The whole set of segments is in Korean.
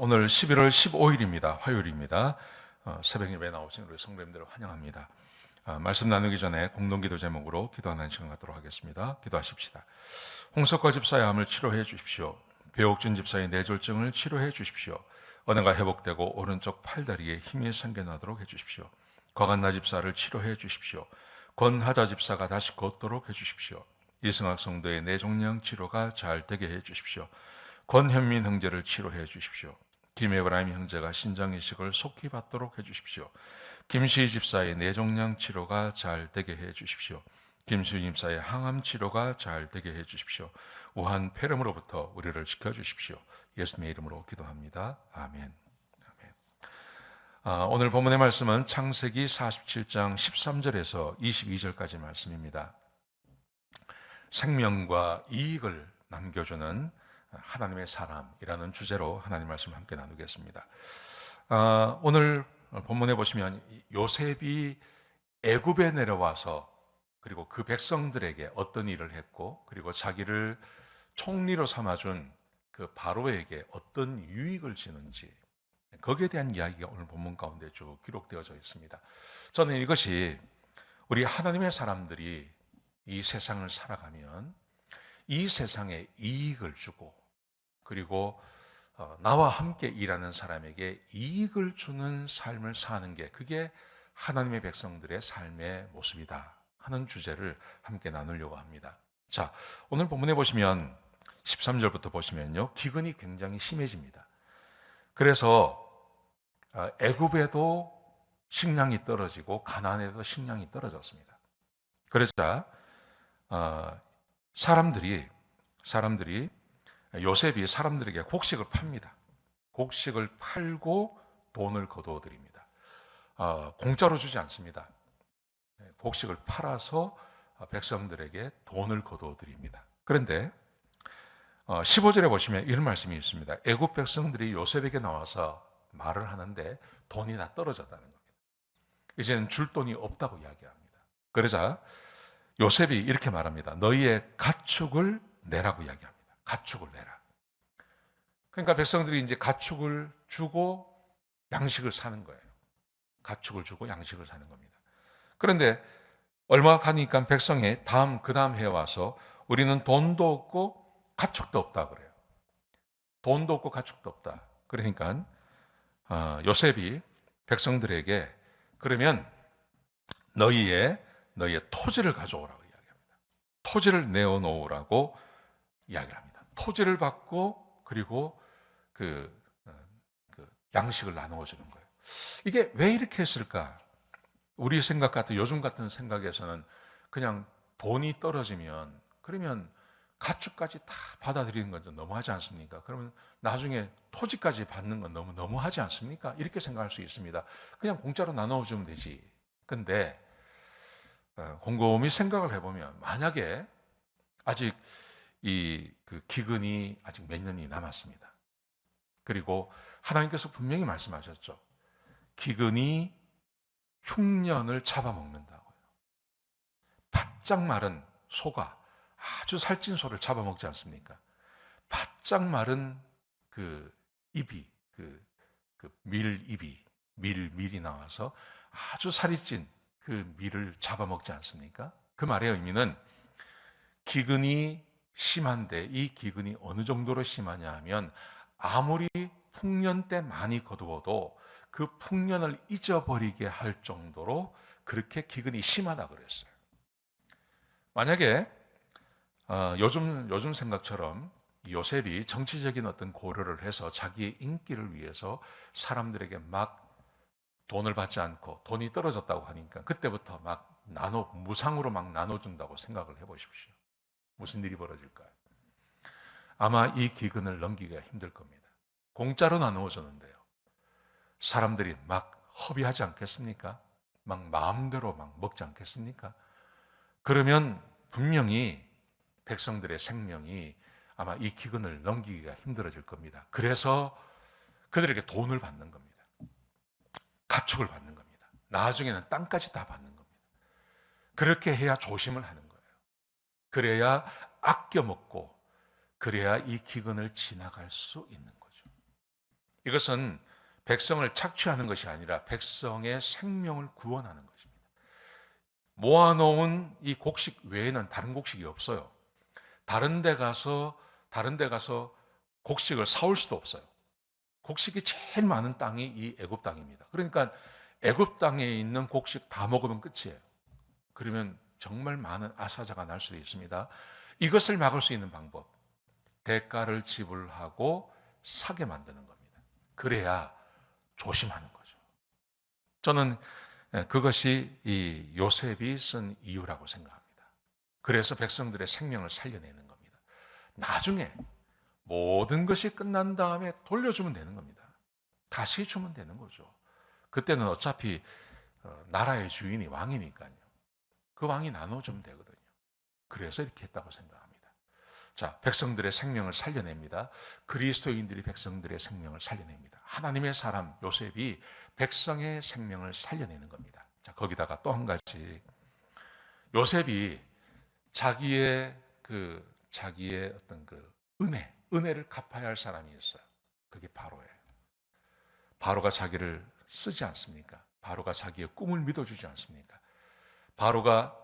오늘 11월 15일입니다. 화요일입니다. 새벽 예배 나오신 우리 성도님들을 환영합니다. 말씀 나누기 전에 공동기도 제목으로 기도하는 시간 갖도록 하겠습니다. 기도하십시다. 홍석과 집사의 암을 치료해 주십시오. 배옥준 집사의 뇌졸중을 치료해 주십시오. 언어가 회복되고 오른쪽 팔다리에 힘이 생겨나도록 해주십시오. 과간나 집사를 치료해 주십시오. 권하자 집사가 다시 걷도록 해주십시오. 이승학 성도의 뇌종양 치료가 잘 되게 해주십시오. 권현민 형제를 치료해 주십시오. 김에브라임 형제가 신장이식을 속히 받도록 해주십시오. 김시희 집사의 뇌종양 치료가 잘 되게 해주십시오. 김시희 집사의 항암 치료가 잘 되게 해주십시오. 우한 폐렴으로부터 우리를 지켜주십시오. 예수님의 이름으로 기도합니다. 아멘. 오늘 본문의 말씀은 창세기 47장 13절에서 22절까지 말씀입니다. 생명과 이익을 남겨주는 하나님의 사람이라는 주제로 하나님 말씀 함께 나누겠습니다. 오늘 본문에 보시면 요셉이 애굽에 내려와서 그리고 그 백성들에게 어떤 일을 했고 그리고 자기를 총리로 삼아준 그 바로에게 어떤 유익을 지는지 거기에 대한 이야기가 오늘 본문 가운데 쭉 기록되어져 있습니다. 저는 이것이 우리 하나님의 사람들이 이 세상을 살아가면 이 세상에 이익을 주고 그리고 나와 함께 일하는 사람에게 이익을 주는 삶을 사는 게 그게 하나님의 백성들의 삶의 모습이다 하는 주제를 함께 나누려고 합니다. 자, 오늘 본문에 보시면 13절부터 보시면요, 기근이 굉장히 심해집니다. 그래서 애굽에도 식량이 떨어지고 가나안에도 식량이 떨어졌습니다. 그러자 사람들이 요셉이 사람들에게 곡식을 팝니다. 곡식을 팔고 돈을 거두어 드립니다. 공짜로 주지 않습니다. 곡식을 팔아서 백성들에게 돈을 거두어 드립니다. 그런데 15절에 보시면 이런 말씀이 있습니다. 애굽 백성들이 요셉에게 나와서 말을 하는데 돈이 다 떨어졌다는 겁니다. 이제는 줄 돈이 없다고 이야기합니다. 그러자 요셉이 이렇게 말합니다. 너희의 가축을 내라고 이야기합니다. 가축을 내라. 그러니까 백성들이 이제 가축을 주고 양식을 사는 거예요. 가축을 주고 양식을 사는 겁니다. 그런데 얼마 가니까 백성이 그 다음 해에 와서 우리는 돈도 없고 가축도 없다 그래요. 돈도 없고 가축도 없다. 그러니까 요셉이 백성들에게 그러면 너희의 토지를 가져오라고 이야기합니다. 토지를 내어놓으라고 이야기를 합니다. 토지를 받고 그리고 그 양식을 나누어 주는 거예요. 이게 왜 이렇게 했을까? 우리 생각 같은 요즘 같은 생각에서는 그냥 돈이 떨어지면 그러면 가축까지 다 받아들이는 건 좀 너무하지 않습니까? 그러면 나중에 토지까지 받는 건 너무하지 않습니까? 이렇게 생각할 수 있습니다. 그냥 공짜로 나눠주면 되지. 근데 곰곰이 생각을 해보면 만약에 아직 그 기근이 아직 몇 년이 남았습니다. 그리고 하나님께서 분명히 말씀하셨죠. 기근이 흉년을 잡아먹는다고요. 바짝 마른 소가 아주 살찐 소를 잡아먹지 않습니까? 바짝 마른 그 입이 밀이 나와서 아주 살이 찐 그 밀을 잡아먹지 않습니까? 그 말의 의미는 기근이 심한데 이 기근이 어느 정도로 심하냐 하면 아무리 풍년 때 많이 거두어도 그 풍년을 잊어버리게 할 정도로 그렇게 기근이 심하다 그랬어요. 만약에 요즘 생각처럼 요셉이 정치적인 어떤 고려를 해서 자기의 인기를 위해서 사람들에게 막 돈을 받지 않고 돈이 떨어졌다고 하니까 그때부터 막 무상으로 막 나눠준다고 생각을 해보십시오. 무슨 일이 벌어질까요? 아마 이 기근을 넘기기가 힘들 겁니다. 공짜로 나누어주는데요. 사람들이 막 허비하지 않겠습니까? 막 마음대로 막 먹지 않겠습니까? 그러면 분명히 백성들의 생명이 아마 이 기근을 넘기기가 힘들어질 겁니다. 그래서 그들에게 돈을 받는 겁니다. 가축을 받는 겁니다. 나중에는 땅까지 다 받는 겁니다. 그렇게 해야 조심을 하는 거예요. 그래야 아껴 먹고 그래야 이 기근을 지나갈 수 있는 거죠. 이것은 백성을 착취하는 것이 아니라 백성의 생명을 구원하는 것입니다. 모아놓은 이 곡식 외에는 다른 곡식이 없어요. 다른 데 가서 곡식을 사올 수도 없어요. 곡식이 제일 많은 땅이 이 애굽 땅입니다. 그러니까 애굽 땅에 있는 곡식 다 먹으면 끝이에요. 그러면 정말 많은 아사자가 날 수도 있습니다. 이것을 막을 수 있는 방법, 대가를 지불하고 사게 만드는 겁니다. 그래야 조심하는 거죠. 저는 그것이 이 요셉이 쓴 이유라고 생각합니다. 그래서 백성들의 생명을 살려내는 겁니다. 나중에 모든 것이 끝난 다음에 돌려주면 되는 겁니다. 다시 주면 되는 거죠. 그때는 어차피 나라의 주인이 왕이니까요. 그 왕이 나눠주면 되거든요. 그래서 이렇게 했다고 생각합니다. 자, 백성들의 생명을 살려냅니다. 그리스도인들이 백성들의 생명을 살려냅니다. 하나님의 사람 요셉이 백성의 생명을 살려내는 겁니다. 자, 거기다가 또 한 가지, 요셉이 자기의 어떤 은혜를 갚아야 할 사람이 있어요. 그게 바로예요. 바로가 자기를 쓰지 않습니까? 바로가 자기의 꿈을 믿어주지 않습니까? 바로가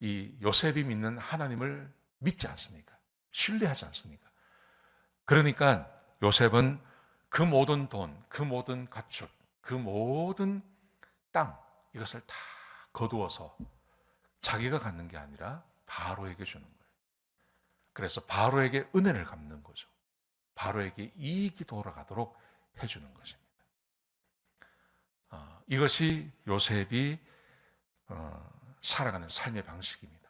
이 요셉이 믿는 하나님을 믿지 않습니까? 신뢰하지 않습니까? 그러니까 요셉은 그 모든 돈, 그 모든 가축, 그 모든 땅, 이것을 다 거두어서 자기가 갖는 게 아니라 바로에게 주는 거예요. 그래서 바로에게 은혜를 갚는 거죠. 바로에게 이익이 돌아가도록 해주는 것입니다. 이것이 요셉이 살아가는 삶의 방식입니다.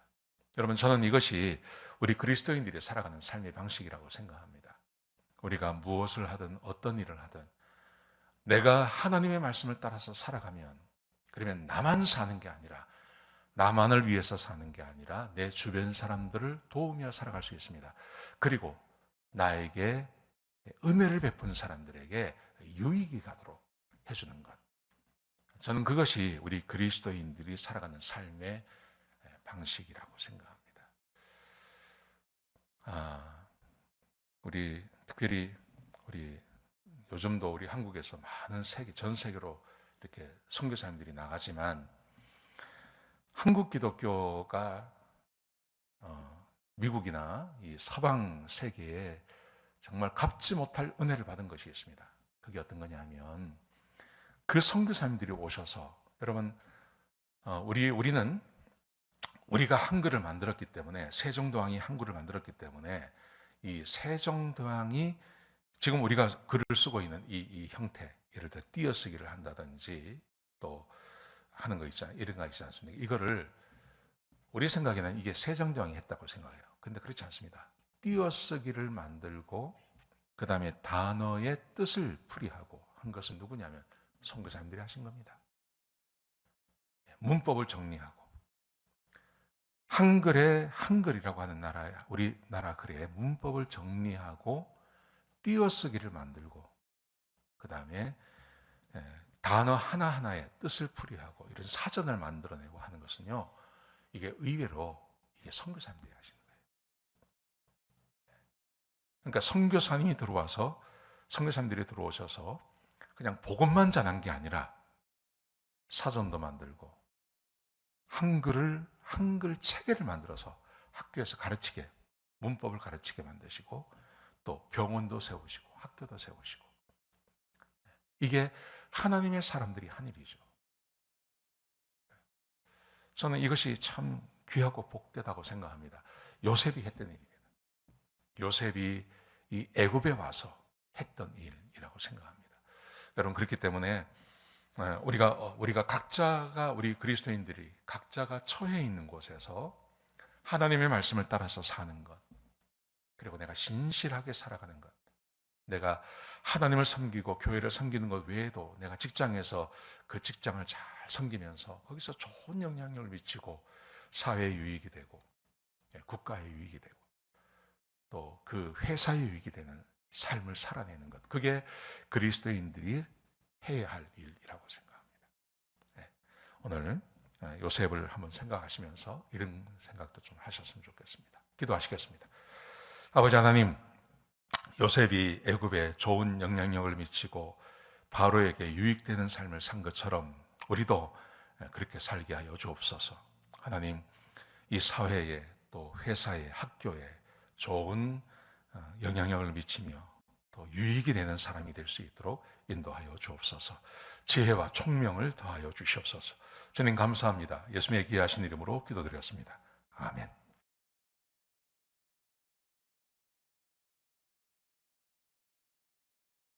여러분, 저는 이것이 우리 그리스도인들이 살아가는 삶의 방식이라고 생각합니다. 우리가 무엇을 하든 어떤 일을 하든 내가 하나님의 말씀을 따라서 살아가면, 그러면 나만 사는 게 아니라, 나만을 위해서 사는 게 아니라 내 주변 사람들을 도우며 살아갈 수 있습니다. 그리고 나에게 은혜를 베푼 사람들에게 유익이 가도록 해주는 것. 저는 그것이 우리 그리스도인들이 살아가는 삶의 방식이라고 생각합니다. 특별히 요즘도 우리 한국에서 많은 전 세계로 이렇게 선교사님들이 나가지만, 한국 기독교가 미국이나 이 서방 세계에 정말 갚지 못할 은혜를 받은 것이 있습니다. 그게 어떤 거냐면, 그 선교사님들이 오셔서, 여러분, 우리가 한글을 만들었기 때문에, 세종대왕이 한글을 만들었기 때문에, 이 세종대왕이 지금 우리가 글을 쓰고 있는 이 형태, 예를 들어 띄어쓰기를 한다든지 또 하는 거 있잖아요. 이런 거 있지 않습니까? 이거를 우리 생각에는 이게 세종대왕이 했다고 생각해요. 근데 그렇지 않습니다. 띄어쓰기를 만들고 그 다음에 단어의 뜻을 풀이하고 한 것은 누구냐면 선교사님들이 하신 겁니다. 문법을 정리하고, 한글이라고 하는 우리나라 글의 문법을 정리하고 띄어쓰기를 만들고, 그 다음에 단어 하나하나의 뜻을 풀이하고 이런 사전을 만들어내고 하는 것은요, 이게 의외로 이게 선교사님들이 하시는 거예요. 그러니까 선교사님들이 들어오셔서 그냥 복음만 전한 게 아니라 사전도 만들고 한글 체계를 만들어서 학교에서 문법을 가르치게 만드시고, 또 병원도 세우시고 학교도 세우시고, 이게 하나님의 사람들이 한 일이죠. 저는 이것이 참 귀하고 복되다고 생각합니다. 요셉이 했던 일입니다. 요셉이 이 애굽에 와서 했던 일이라고 생각합니다. 여러분, 그렇기 때문에 우리 그리스도인들이 각자가 처해 있는 곳에서 하나님의 말씀을 따라서 사는 것, 그리고 내가 신실하게 살아가는 것, 내가 하나님을 섬기고 교회를 섬기는 것 외에도 내가 직장에서 그 직장을 잘 섬기면서 거기서 좋은 영향력을 미치고 사회에 유익이 되고 국가에 유익이 되고 또 그 회사에 유익이 되는 삶을 살아내는 것, 그게 그리스도인들이 해야 할 일이라고 생각합니다. 오늘 요셉을 한번 생각하시면서 이런 생각도 좀 하셨으면 좋겠습니다. 기도하시겠습니다. 아버지 하나님, 요셉이 애굽에 좋은 영향력을 미치고 바로에게 유익되는 삶을 산 것처럼 우리도 그렇게 살게 하여 주옵소서. 하나님, 이 사회에 또 회사에 학교에 좋은 영향력을 미치며 또 유익이 되는 사람이 될 수 있도록 인도하여 주옵소서. 지혜와 총명을 더하여 주시옵소서. 주님 감사합니다. 예수님의 귀하신 이름으로 기도드렸습니다. 아멘.